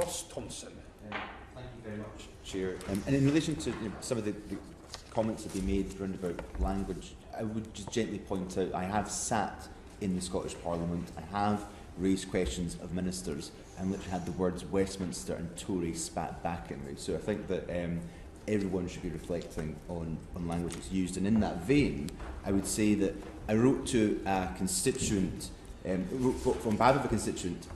Ross Thomson. Thank you very much, Chair. And in relation to some of the comments that they made round about language, I would just gently point out I have sat in the Scottish Parliament, I have raised questions of ministers and literally had the words Westminster and Tory spat back at me. So I think that everyone should be reflecting on language that's used. And in that vein, I would say that I wrote to a constituent, wrote on behalf of a constituent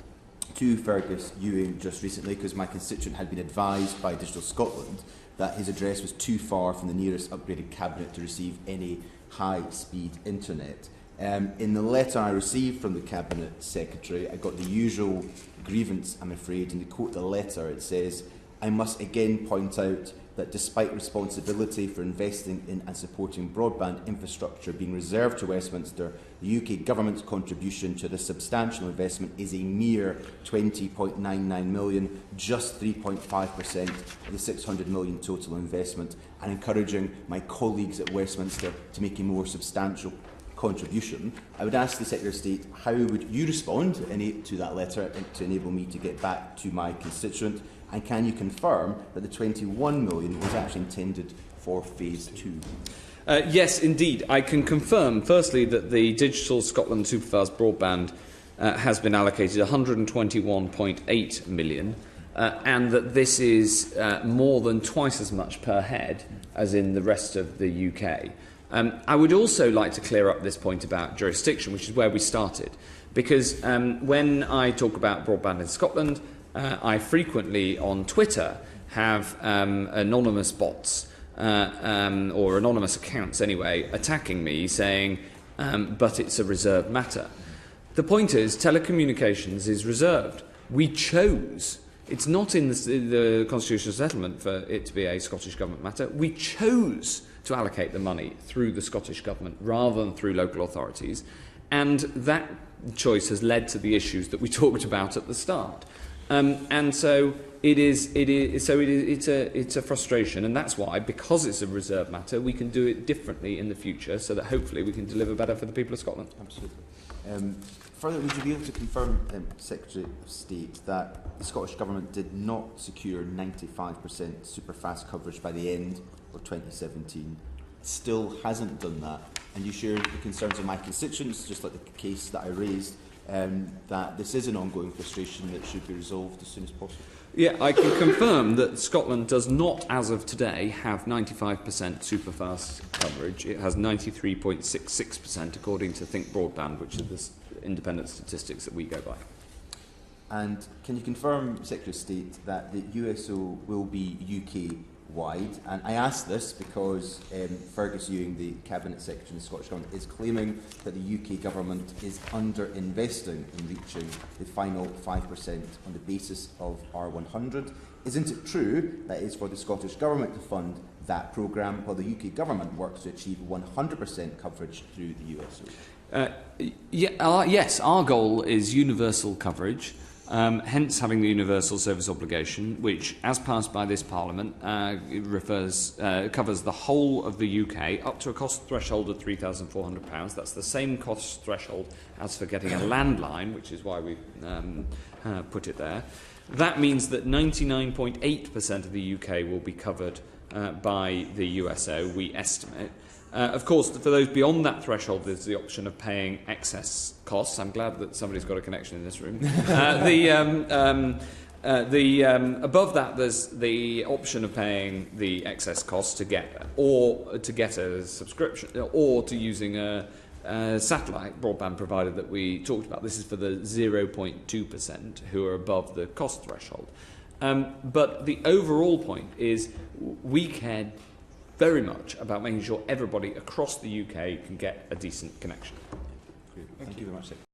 to Fergus Ewing just recently, because my constituent had been advised by Digital Scotland that his address was too far from the nearest upgraded cabinet to receive any high-speed internet. In the letter I received from the Cabinet Secretary, I got the usual grievance, I'm afraid, and to quote the letter, it says, "I must again point out that despite responsibility for investing in and supporting broadband infrastructure being reserved to Westminster, the UK Government's contribution to this substantial investment is a mere £20.99 million, just 3.5% of the £600 million total investment, and encouraging my colleagues at Westminster to make a more substantial contribution." I would ask the Secretary of State, how would you respond to that letter to enable me to get back to my constituent? And can you confirm that the £21 million was actually intended for phase 2? Yes, indeed. I can confirm, firstly, that the Digital Scotland Superfast Broadband has been allocated £121.8 million, and that this is more than twice as much per head as in the rest of the UK. I would also like to clear up this point about jurisdiction, which is where we started, because when I talk about broadband in Scotland, I frequently on Twitter have anonymous bots or anonymous accounts anyway attacking me saying but it's a reserved matter. The point is telecommunications is reserved. We chose. It's not in the constitutional settlement for it to be a Scottish Government matter. We chose to allocate the money through the Scottish Government rather than through local authorities, and that choice has led to the issues that we talked about at the start. And so it's a frustration, and that's why, because it's a reserve matter, we can do it differently in the future, so that hopefully we can deliver better for the people of Scotland. Absolutely. Further, would you be able to confirm, Secretary of State, that the Scottish Government did not secure 95% superfast coverage by the end of 2017? Still hasn't done that, and you share the concerns of my constituents, just like the case that I raised, that this is an ongoing frustration that should be resolved as soon as possible? Yeah, I can confirm that Scotland does not, as of today, have 95% superfast coverage. It has 93.66% according to Think Broadband, which are the independent statistics that we go by. And can you confirm, Secretary of State, that the USO will be UK-wide? And I ask this because Fergus Ewing, the Cabinet Secretary in the Scottish Government, is claiming that the UK Government is under-investing in reaching the final 5% on the basis of R100. Isn't it true that it is for the Scottish Government to fund that programme while the UK Government works to achieve 100% coverage through the USO? Yes, our goal is universal coverage. Hence having the universal service obligation, which, as passed by this Parliament, covers the whole of the UK up to a cost threshold of £3,400. That's the same cost threshold as for getting a landline, which is why we put it there. That means that 99.8% of the UK will be covered by the USO, we estimate. Of course, for those beyond that threshold, there's the option of paying excess costs. I'm glad that somebody's got a connection in this room. Above that, there's the option of paying the excess costs to get a subscription, or to using a satellite broadband provider that we talked about. This is for the 0.2% who are above the cost threshold. But the overall point is we care very much about making sure everybody across the UK can get a decent connection. Thank you very much, Secretary.